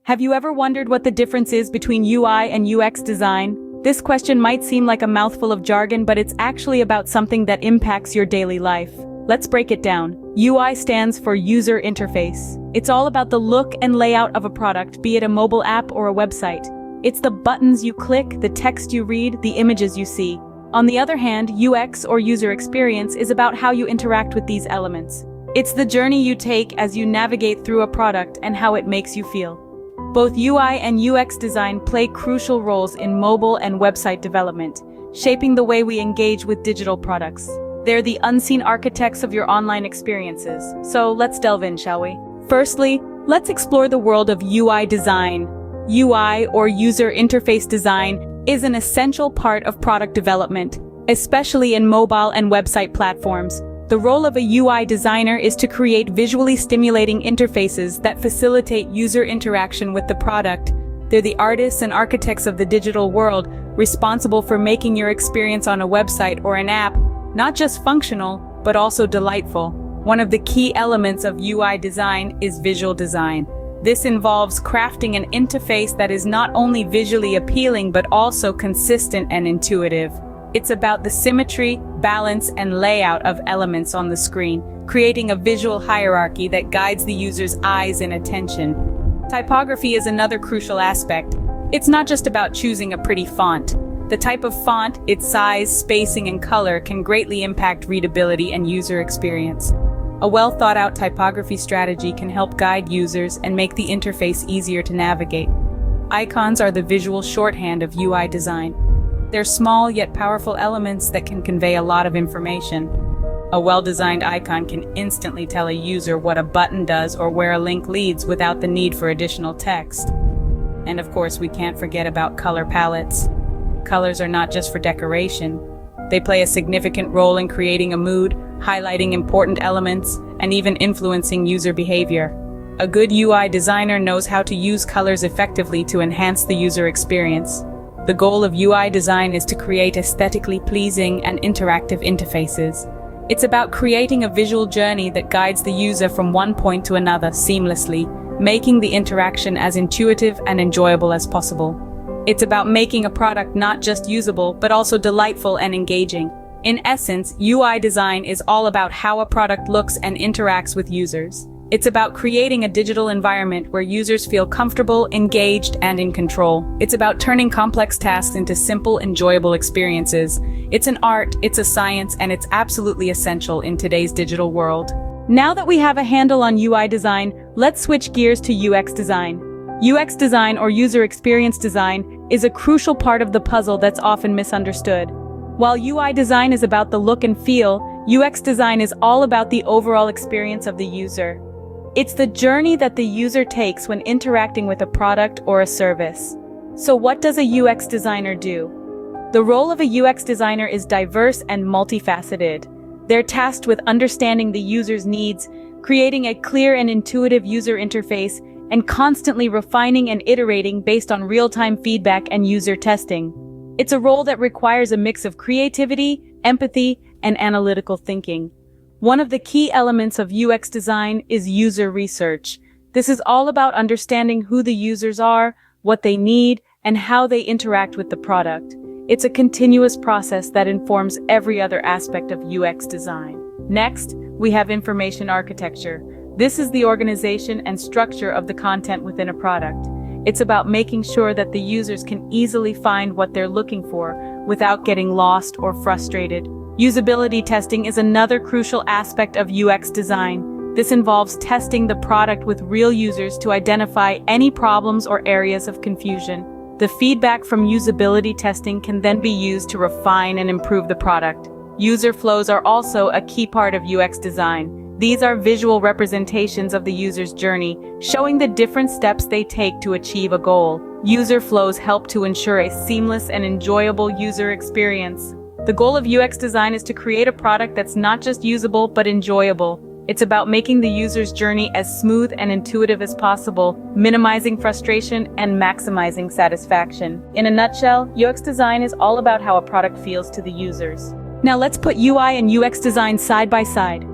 Have you ever wondered what the difference is between UI and UX design? This question might seem like a mouthful of jargon, but it's actually about something that impacts your daily life. Let's break it down. UI stands for user interface. It's all about the look and layout of a product, be it a mobile app or a website. It's the buttons you click, the text you read, the images you see. On the other hand, UX or user experience is about how you interact with these elements. It's the journey you take as you navigate through a product and how it makes you feel. Both UI and UX design play crucial roles in mobile and website development, shaping the way we engage with digital products. They're the unseen architects of your online experiences. So let's delve in, shall we? Firstly, let's explore the world of UI design. UI, or user interface design, is an essential part of product development, especially in mobile and website platforms. The role of a UI designer is to create visually stimulating interfaces that facilitate user interaction with the product. They're the artists and architects of the digital world, responsible for making your experience on a website or an app not just functional, but also delightful. One of the key elements of UI design is visual design. This involves crafting an interface that is not only visually appealing but also consistent and intuitive. It's about the symmetry, balance, and layout of elements on the screen, creating a visual hierarchy that guides the user's eyes and attention. Typography is another crucial aspect. It's not just about choosing a pretty font. The type of font, its size, spacing, and color can greatly impact readability and user experience. A well-thought-out typography strategy can help guide users and make the interface easier to navigate. Icons are the visual shorthand of UI design. They're small yet powerful elements that can convey a lot of information. A well-designed icon can instantly tell a user what a button does or where a link leads without the need for additional text. And of course, we can't forget about color palettes. Colors are not just for decoration. They play a significant role in creating a mood, highlighting important elements, and even influencing user behavior. A good UI designer knows how to use colors effectively to enhance the user experience. The goal of UI design is to create aesthetically pleasing and interactive interfaces. It's about creating a visual journey that guides the user from one point to another seamlessly, making the interaction as intuitive and enjoyable as possible. It's about making a product not just usable, but also delightful and engaging. In essence, UI design is all about how a product looks and interacts with users. It's about creating a digital environment where users feel comfortable, engaged, and in control. It's about turning complex tasks into simple, enjoyable experiences. It's an art, it's a science, and it's absolutely essential in today's digital world. Now that we have a handle on UI design, let's switch gears to UX design. UX design, or user experience design, is a crucial part of the puzzle that's often misunderstood. While UI design is about the look and feel, UX design is all about the overall experience of the user. It's the journey that the user takes when interacting with a product or a service. So what does a UX designer do? The role of a UX designer is diverse and multifaceted. They're tasked with understanding the user's needs, creating a clear and intuitive user interface, and constantly refining and iterating based on real-time feedback and user testing. It's a role that requires a mix of creativity, empathy, and analytical thinking. One of the key elements of UX design is user research. This is all about understanding who the users are, what they need, and how they interact with the product. It's a continuous process that informs every other aspect of UX design. Next, we have information architecture. This is the organization and structure of the content within a product. It's about making sure that the users can easily find what they're looking for without getting lost or frustrated. Usability testing is another crucial aspect of UX design. This involves testing the product with real users to identify any problems or areas of confusion. The feedback from usability testing can then be used to refine and improve the product. User flows are also a key part of UX design. These are visual representations of the user's journey, showing the different steps they take to achieve a goal. User flows help to ensure a seamless and enjoyable user experience. The goal of UX design is to create a product that's not just usable, but enjoyable. It's about making the user's journey as smooth and intuitive as possible, minimizing frustration and maximizing satisfaction. In a nutshell, UX design is all about how a product feels to the users. Now let's put UI and UX design side by side.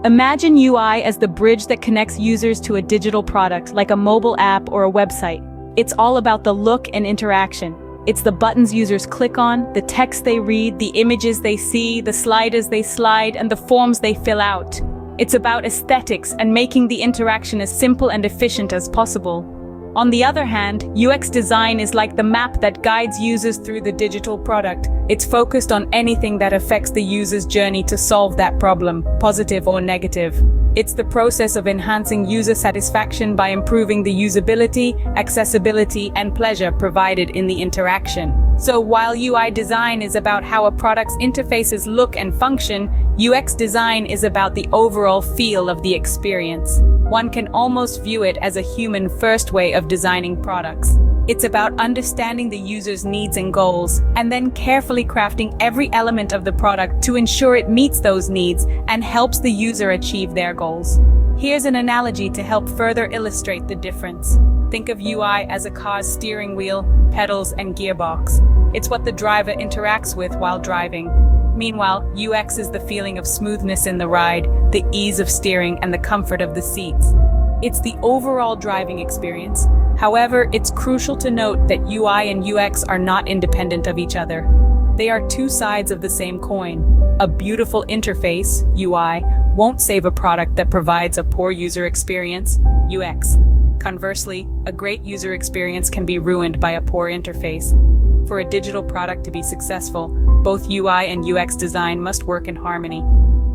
Imagine UI as the bridge that connects users to a digital product like a mobile app or a website. It's all about the look and interaction. It's the buttons users click on, the text they read, the images they see, the sliders they slide, and the forms they fill out. It's about aesthetics and making the interaction as simple and efficient as possible. On the other hand, UX design is like the map that guides users through the digital product. It's focused on anything that affects the user's journey to solve that problem, positive or negative. It's the process of enhancing user satisfaction by improving the usability, accessibility, and pleasure provided in the interaction. So while UI design is about how a product's interfaces look and function, UX design is about the overall feel of the experience. One can almost view it as a human-first way of designing products. It's about understanding the user's needs and goals, and then carefully crafting every element of the product to ensure it meets those needs and helps the user achieve their goals. Here's an analogy to help further illustrate the difference. Think of UI as a car's steering wheel, pedals, and gearbox. It's what the driver interacts with while driving. Meanwhile, UX is the feeling of smoothness in the ride, the ease of steering, and the comfort of the seats. It's the overall driving experience. However, it's crucial to note that UI and UX are not independent of each other. They are two sides of the same coin. A beautiful interface, UI, won't save a product that provides a poor user experience, UX. Conversely, a great user experience can be ruined by a poor interface. For a digital product to be successful, both UI and UX design must work in harmony.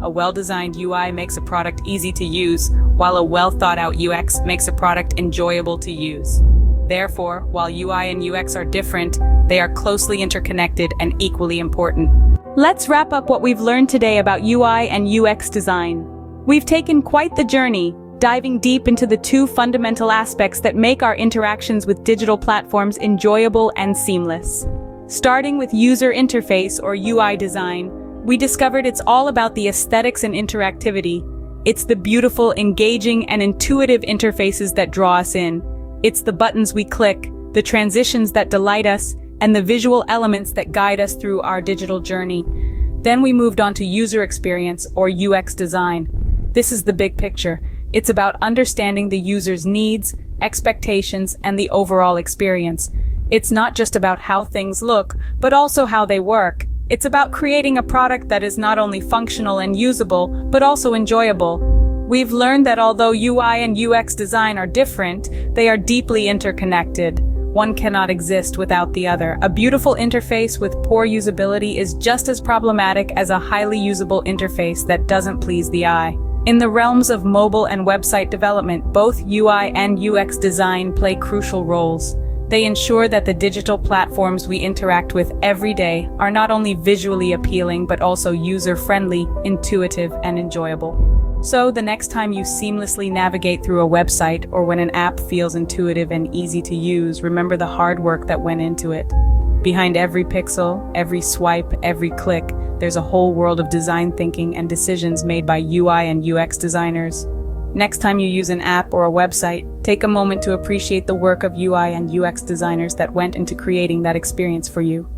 A well-designed UI makes a product easy to use, while a well-thought-out UX makes a product enjoyable to use. Therefore, while UI and UX are different, they are closely interconnected and equally important. Let's wrap up what we've learned today about UI and UX design. We've taken quite the journey, diving deep into the two fundamental aspects that make our interactions with digital platforms enjoyable and seamless. Starting with user interface or UI design, we discovered it's all about the aesthetics and interactivity. It's the beautiful, engaging, and intuitive interfaces that draw us in. It's the buttons we click, the transitions that delight us, and the visual elements that guide us through our digital journey. Then we moved on to user experience or UX design. This is the big picture. It's about understanding the user's needs, expectations, and the overall experience. It's not just about how things look, but also how they work. It's about creating a product that is not only functional and usable, but also enjoyable. We've learned that although UI and UX design are different, they are deeply interconnected. One cannot exist without the other. A beautiful interface with poor usability is just as problematic as a highly usable interface that doesn't please the eye. In the realms of mobile and website development, both UI and UX design play crucial roles. They ensure that the digital platforms we interact with every day are not only visually appealing, but also user-friendly, intuitive, and enjoyable. So the next time you seamlessly navigate through a website or when an app feels intuitive and easy to use, remember the hard work that went into it. Behind every pixel, every swipe, every click, there's a whole world of design thinking and decisions made by UI and UX designers. Next time you use an app or a website, take a moment to appreciate the work of UI and UX designers that went into creating that experience for you.